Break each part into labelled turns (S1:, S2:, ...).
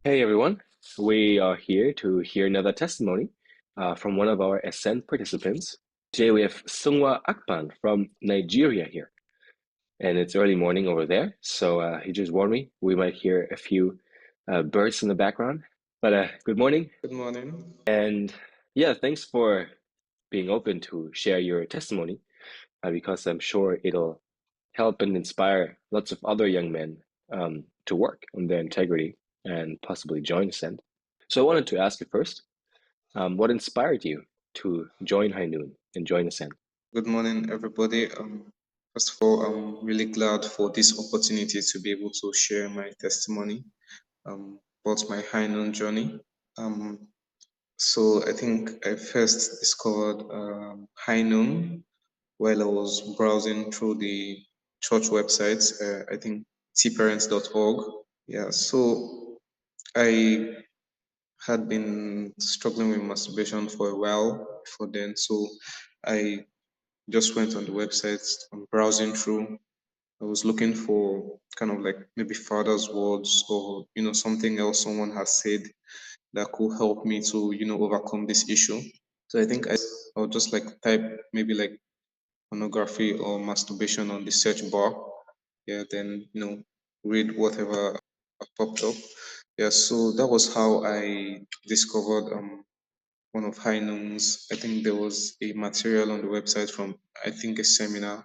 S1: Hey everyone, we are here to hear another testimony from one of our Ascend participants. Today we have Seung-wa Akpan from Nigeria here, and it's early morning over there, so he just warned me we might hear a few birds in the background. But good morning,
S2: Good morning.
S1: and yeah, thanks for being open to share your testimony because I'm sure it'll help and inspire lots of other young men to work on their integrity and possibly join Ascend. So I wanted to ask you first, what inspired you to join High Noon and join Ascend?
S2: Good morning, everybody. First of all, I'm really glad for this opportunity to be able to share my testimony about my high noon journey. So I think I first discovered high noon while I was browsing through the church websites. I think tparents.org. Yeah, so I had been struggling with masturbation for a while before then. So I just went on the website and browsing through. I was looking for kind of like maybe father's words or something else someone has said that could help me to overcome this issue. So I think I'll just like type maybe like pornography or masturbation on the search bar. Yeah, then read whatever popped up. Yeah, so that was how I discovered one of High Noon's. I think there was a material on the website from I think a seminar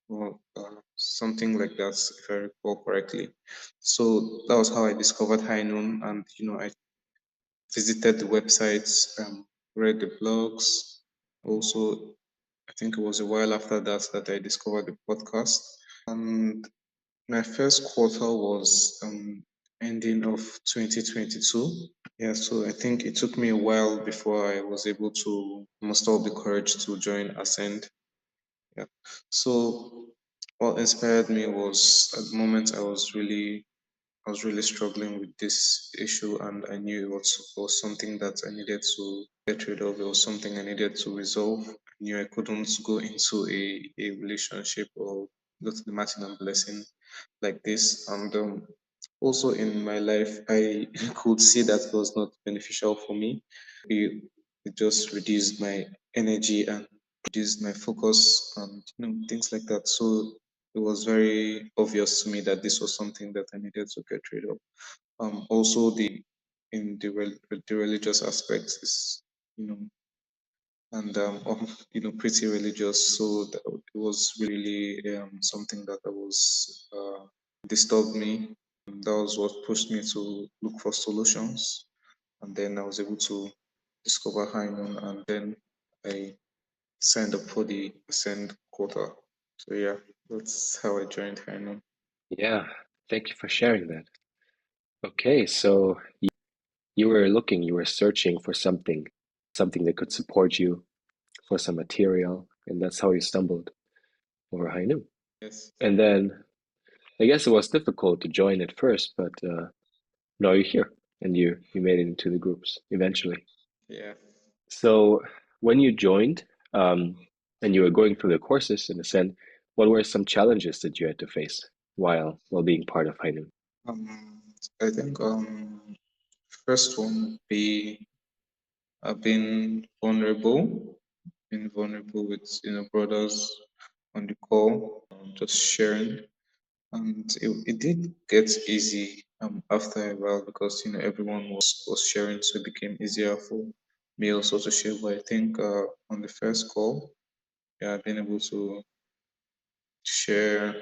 S2: or something like that, if I recall correctly. So that was how I discovered High Noon, and I visited the websites, read the blogs. Also, I think it was a while after that that I discovered the podcast. And my first quarter was ending of 2022. Yeah, so I think it took me a while before I was able to muster up the courage to join Ascend. Yeah. So what inspired me was at the moment I was really struggling with this issue, and I knew it was something that I needed to get rid of. It was something I needed to resolve. I knew I couldn't go into a relationship or go to the Martin blessing like this. And also in my life, I could see that it was not beneficial for me. It just reduced my energy and reduced my focus and things like that. So it was very obvious to me that this was something that I needed to get rid of. Also, the religious aspect is you know pretty religious, so it was really something that was disturbed me. That was what pushed me to look for solutions, and then I was able to discover Hyman, and then I signed up for the Ascend quota. So yeah, that's how I joined Hyman.
S1: Yeah, thank you for sharing that. Okay, so you were looking, you were searching for something that could support you, for some material, and that's how you stumbled over High Noon.
S2: Yes.
S1: And then I guess it was difficult to join at first, but now you're here and you made it into the groups eventually.
S2: Yeah.
S1: So when you joined and you were going through the courses in a sense, what were some challenges that you had to face while being part of High Noon?
S2: Um, I think first one would be being vulnerable with brothers on the call, just sharing, and it did get easy after a while because everyone was sharing, so it became easier for me also to share. But I think on the first call, yeah, being able to share,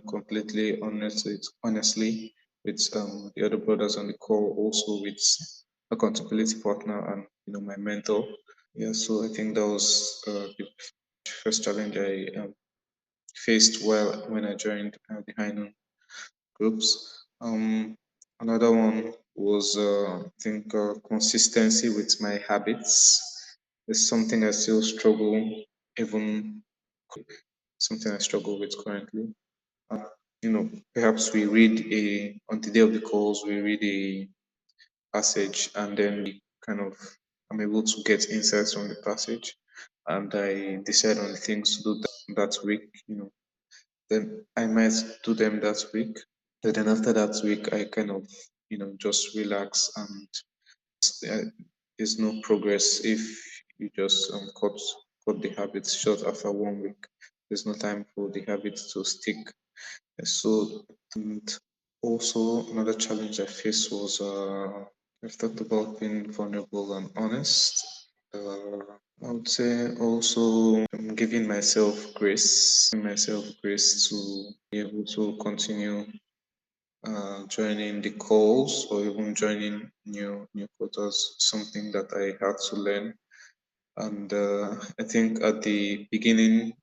S2: completely honestly with the other brothers on the call, also with accountability partner and my mentor. Yeah, so I think that was the first challenge I faced while when I joined the Hainan groups. Another one was I think consistency with my habits. It's something I still struggle, even something I struggle with currently. Uh, Perhaps we read on the day of the calls, we read a passage, and then we kind of I'm able to get insights from the passage, and I decide on the things to do that week. Then I might do them that week. But then after that week, I kind of just relax, and there is no progress if you just cut the habits short after 1 week. There's no time for the habits to stick. So, and also another challenge I faced was I've talked about being vulnerable and honest. I would say also giving myself grace to be able to continue joining the calls or even joining new quotas, something that I had to learn. And I think at the beginning,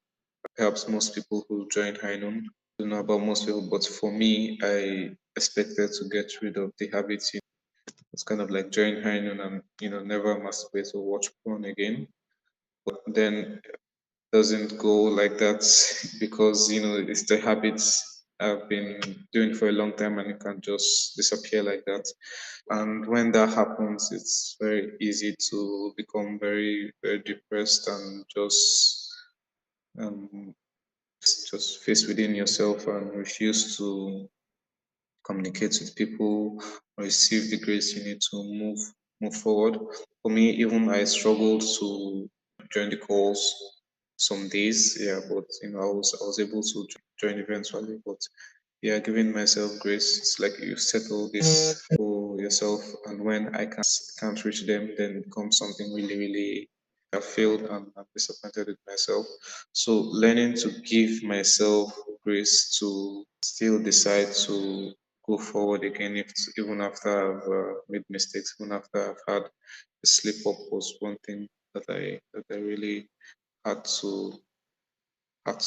S2: perhaps most people who join Hainon don't know about most people, but for me, I expected to get rid of the habits. It's kind of like join Hainon and never masturbate or watch porn again. But then doesn't go like that because it's the habits I've been doing for a long time, and it can just disappear like that. And when that happens, it's very easy to become very, very depressed and um, just face within yourself and refuse to communicate with people, receive the grace you need to move forward. For me, even I struggled to join the calls some days, yeah, but I was able to join eventually. But yeah, giving myself grace, it's like you settle this for yourself, and when I can't reach them, then it becomes something really, really. I failed and I'm disappointed with myself. So learning to give myself grace to still decide to go forward again, even after I've made mistakes, even after I've had a slip up, was one thing that I really had to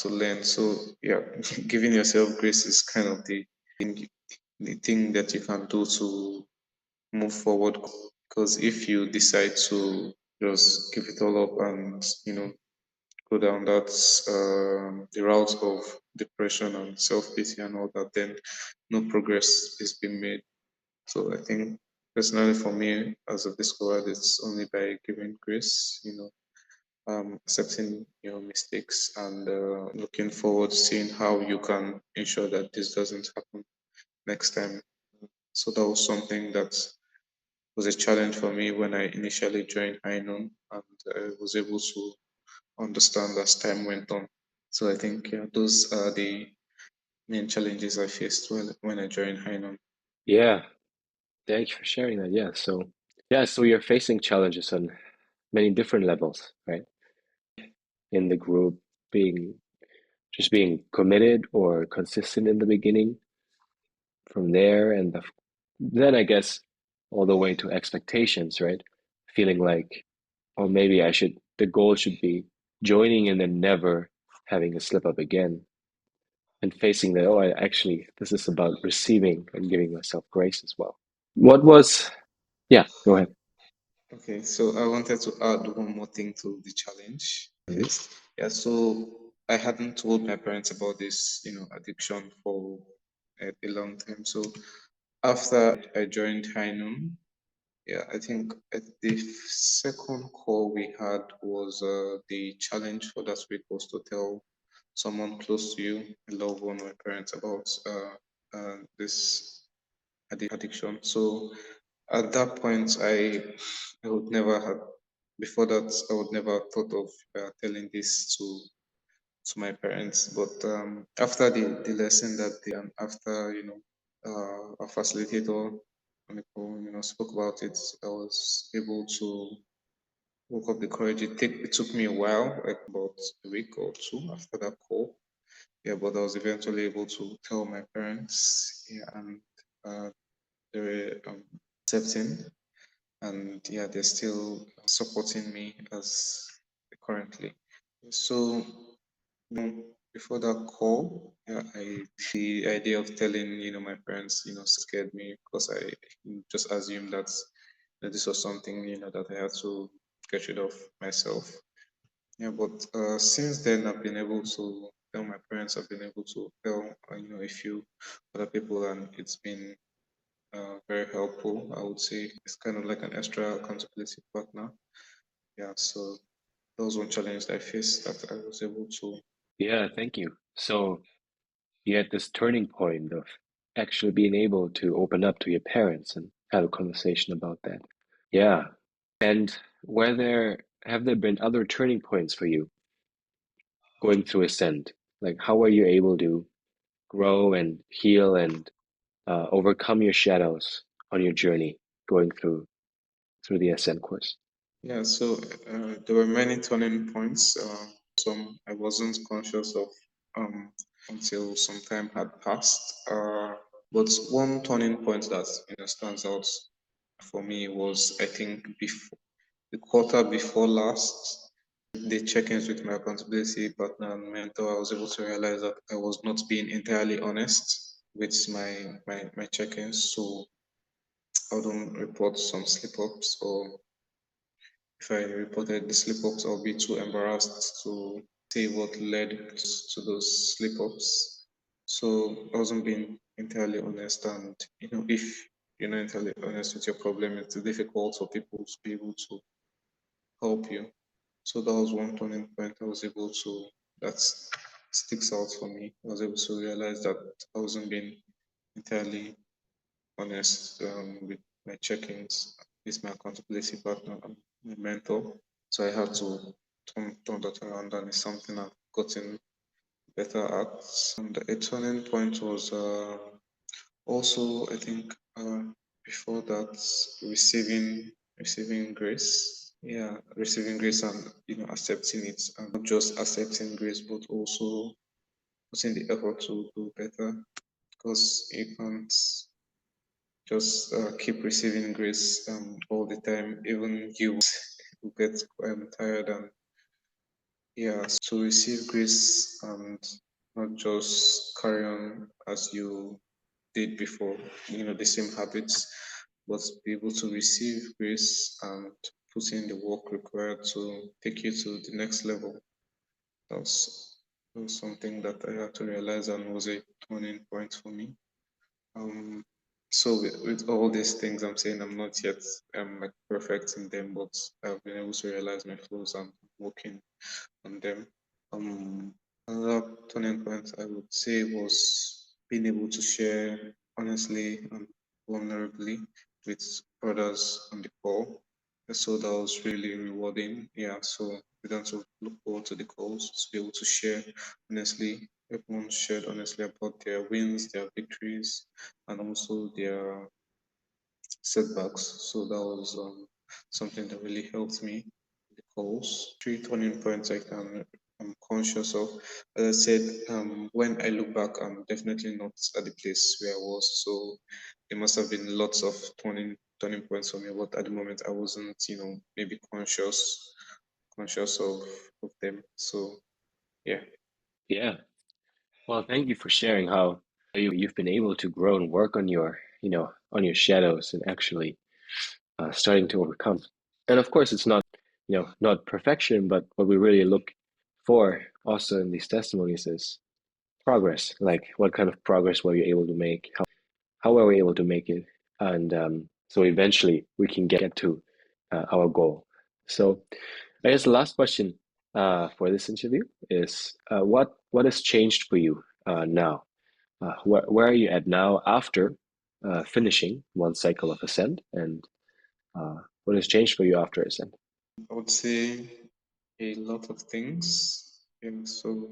S2: learn. So yeah, giving yourself grace is kind of thing, the thing that you can do to move forward. Because if you decide to just give it all up and go down that the route of depression and self pity and all that, then no progress is being made. So I think personally for me, as I've discovered, it's only by giving grace, accepting your mistakes and looking forward to seeing how you can ensure that this doesn't happen next time. So that was something that was a challenge for me when I initially joined Hainon, and I was able to understand as time went on. So I think yeah, those are the main challenges I faced when I joined Hainon.
S1: Yeah, thanks for sharing that. Yeah, so you're facing challenges on many different levels, right? In the group, being just being committed or consistent in the beginning, from there, and then I guess all the way to expectations, right? Feeling like, oh, maybe the goal should be joining and then never having a slip up again, and facing that, oh, this is about receiving and giving myself grace as well. What was, yeah, go ahead.
S2: Okay, so I wanted to add one more thing to the challenge I
S1: Mhm.
S2: faced. Yeah, so I hadn't told my parents about this, addiction for a long time. So after I joined High Noon, yeah, I think the second call we had was the challenge for that week was to tell someone close to you, a loved one, or a parent, about this addiction. So at that point, I would never have before that I would never have thought of telling this to my parents. But after the lesson that day, and after a facilitator spoke about it, I was able to woke up the courage. It took me a while, like about a week or two after that call. Yeah, but I was eventually able to tell my parents. Yeah, and uh, they were accepting, and yeah, they're still supporting me as currently. So before that call, yeah, the idea of telling my parents scared me because I just assumed that this was something that I had to get rid of myself. Yeah, but since then I've been able to tell my parents. I've been able to tell a few other people, and it's been very helpful. I would say it's kind of like an extra accountability partner. Yeah, so that was one challenge that I faced that I was able to.
S1: Yeah, thank you. So you had this turning point of actually being able to open up to your parents and have a conversation about that. Yeah. And have there been other turning points for you going through Ascend? Like, how were you able to grow and heal and overcome your shadows on your journey going through the Ascend course?
S2: Yeah, so there were many turning points. Some I wasn't conscious of um, until some time had passed. But one turning point that stands out for me was, I think, before the quarter before last, the check-ins with my accountability partner and mentor. I was able to realize that I was not being entirely honest with my check-ins. So I don't report some slip-ups, or if I reported the slip-ups, I'll be too embarrassed to say what led to those slip-ups. So I wasn't being entirely honest, and if you're not entirely honest with your problem, it's difficult for people to be able to help you. So that was one turning point I was able to, that sticks out for me. I was able to realize that I wasn't being entirely honest with my check-ins with my accountability partner and my mentor. So I had to turn that around, and it's something I've gotten better at. And a turning point was also, I think, before that, receiving grace. Yeah, receiving grace and accepting it, and not just accepting grace, but also putting the effort to do better, because you can't just keep receiving grace all the time. Even you will get tired, and yeah, to receive grace and not just carry on as you did before, the same habits, but be able to receive grace and put in the work required to take you to the next level. That was something that I had to realize and was a turning point for me. Um, so with all these things, I'm saying I'm not yet like perfect in them, but I've been able to realize my flaws and working on them. Um, Another turning point I would say was being able to share honestly and vulnerably with others on the call. So that was really rewarding. Yeah, so we don't to look forward to the calls to be able to share honestly. Everyone shared honestly about their wins, their victories, and also their setbacks. So that was something that really helped me. The calls, three turning points I'm conscious of. As I said, when I look back, I'm definitely not at the place where I was. So there must have been lots of turning points for me. But at the moment, I wasn't, maybe conscious of them. So yeah.
S1: Yeah. Well, thank you for sharing how you've been able to grow and work on on your shadows and actually starting to overcome. And of course, it's not, not perfection, but what we really look for also in these testimonies is progress. Like, what kind of progress were you able to make? How were we able to make it? And so eventually we can get to our goal. So I guess the last question for this interview is what has changed for you now? Where are you at now after finishing one cycle of Ascend? And what has changed for you after Ascend?
S2: I would say a lot of things. And so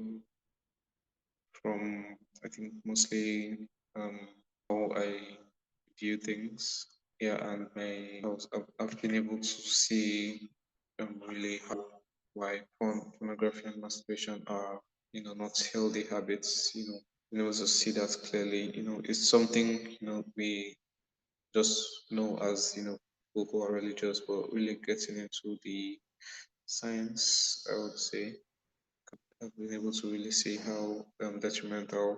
S2: from, I think, mostly um, how I view things. Yeah, and I've been able to see really how why pornography and masturbation are not healthy habits. To see that clearly. It's something we just know as people who are religious, but really getting into the science, I would say, I've been able to really see how detrimental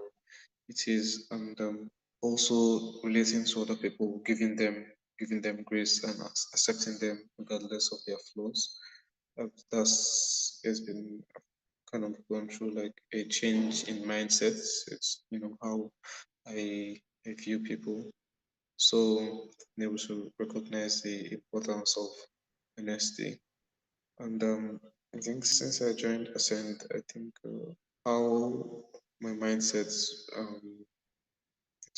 S2: it is, and also relating to other people, giving them grace and accepting them regardless of their flaws. That's It's been kind of gone through like a change in mindset. It's how I view people. So being able to recognize the importance of honesty. And I think since I joined Ascend, I think how my mindset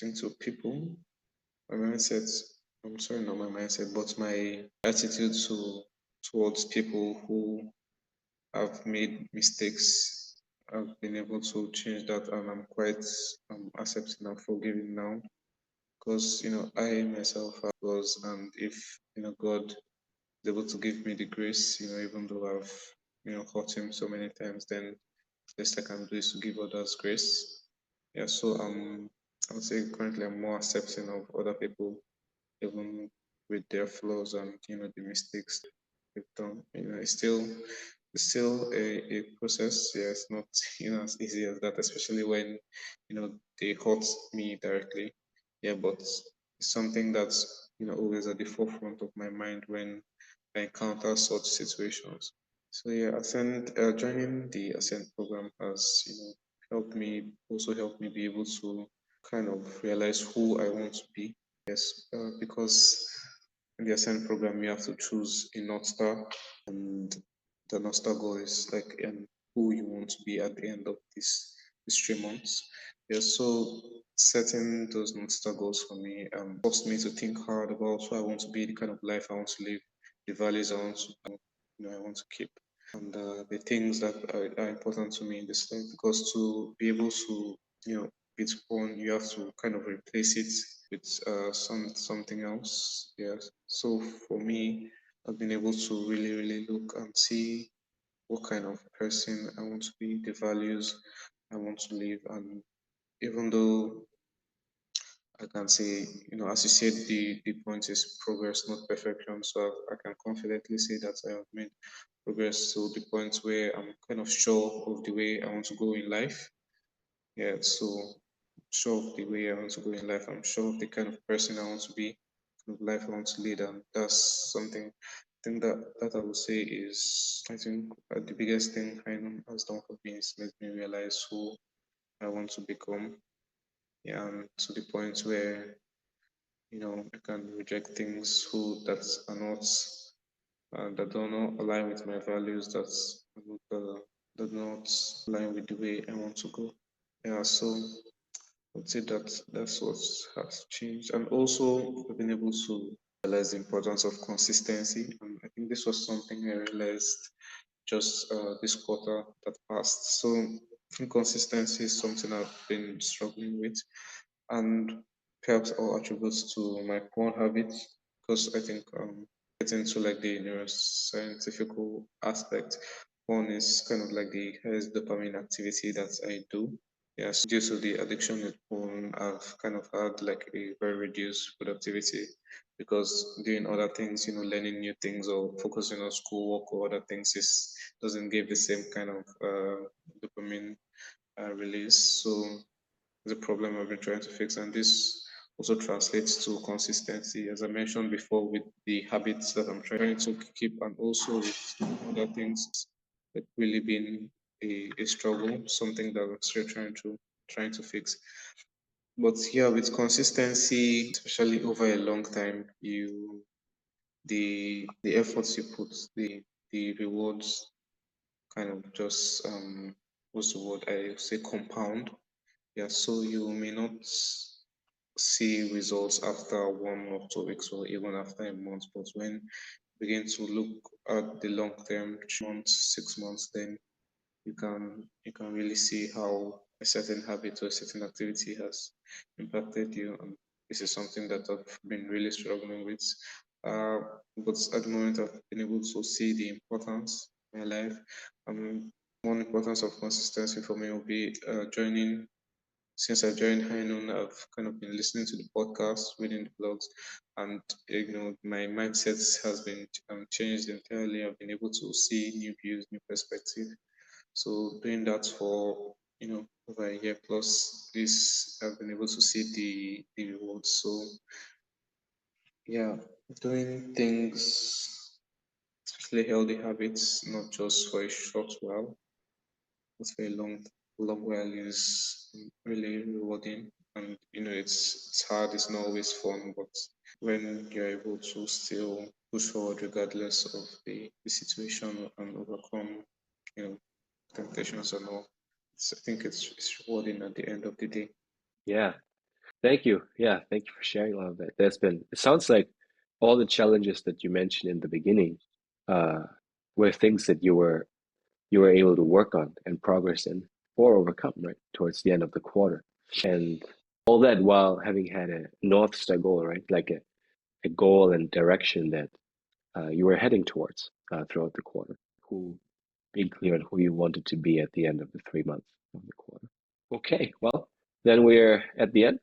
S2: think to people, my mindset, I'm sorry, not my mindset, but my attitude towards people who have made mistakes. I've been able to change that, and I'm quite accepting and forgiving now. Because I myself have flaws, and if God is able to give me the grace, even though I've hurt Him so many times, then the best I can do is to give others grace. Yeah, so I would say currently I'm more accepting of other people, even with their flaws and the mistakes they've done. It's still a process. Yeah, it's not as easy as that, especially when they hurt me directly. Yeah, but it's something that's always at the forefront of my mind when I encounter such situations. So yeah, joining the Ascent program has helped me be able to kind of realize who I want to be. Yes, because in the Ascent program, you have to choose a North Star, and the North Star goal is like who you want to be at the end of these 3 months. Yes, so setting those North Star goals for me forced me to think hard about who I want to be, the kind of life I want to live, the values I want to keep, and the things that are important to me in this life. Because to be able to it's born, you have to kind of replace it with something else. Yes. So for me, I've been able to really, really look and see what kind of person I want to be, the values I want to live, and even though I can say, as you said, the point is progress, not perfection. So I can confidently say that I have made progress to the point where I'm kind of sure of the way I want to go in life. Yeah, so sure of the way I want to go in life. I'm sure of the kind of person I want to be, kind of life I want to lead, and that's something. I think that I would say is, I think, the biggest thing I know has done for me is made me realize who I want to become. Yeah, and to the point where I can reject things who that are not that do not align with my values. That do not align with the way I want to go. Yeah, so would say that that's what has changed. And also, I've been able to realize the importance of consistency. And I think this was something I realized just this quarter that passed. So, inconsistency is something I've been struggling with, and perhaps all attributes to my poor habits, because I think getting to like the neuroscientific aspect, one is kind of like the highest dopamine activity that I do. Yes, due to the addiction with porn, I've kind of had like a very reduced productivity because doing other things, learning new things or focusing on schoolwork or other things is doesn't give the same kind of dopamine release. So the problem I've been trying to fix, and this also translates to consistency, as I mentioned before, with the habits that I'm trying to keep, and also with other things that really been a struggle, something that I'm still trying to fix. But yeah, with consistency, especially over a long time, the efforts you put, the rewards kind of just what's the word I say compound. Yeah, so you may not see results after 1 or 2 weeks or even after a month, but when you begin to look at the long term, 3 months, 6 months, then you can really see how a certain habit or a certain activity has impacted you. And this is something that I've been really struggling with. Uh, but at the moment, I've been able to see the importance in my life. One importance of consistency for me will be joining since I joined High Noon, I've kind of been listening to the podcast, reading the blogs, and my mindset has been changed entirely. I've been able to see new views, new perspective. So doing that for over a year plus, this I've been able to see the rewards. So yeah, doing things, especially healthy habits, not just for a short while, but for a long while is really rewarding. And it's hard, it's not always fun, but when you're able to still push forward regardless of the situation and overcome, you know, temptations and all, I think it's rewarding at the end of the day.
S1: Yeah. Thank you. Yeah, thank you for sharing all of that. It sounds like all the challenges that you mentioned in the beginning, uh, were things that you were able to work on and progress in or overcome, right, towards the end of the quarter. And all that while having had a North Star goal, right? Like a goal and direction that you were heading towards throughout the quarter, who being clear on who you wanted to be at the end of the 3 months of the quarter. Okay, well, then we're at the end.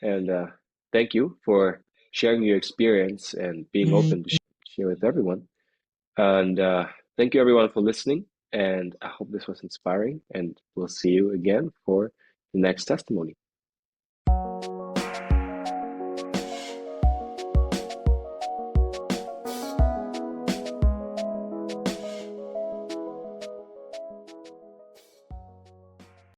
S1: And thank you for sharing your experience and being open to share with everyone. And thank you, everyone, for listening. And I hope this was inspiring. And we'll see you again for the next testimony.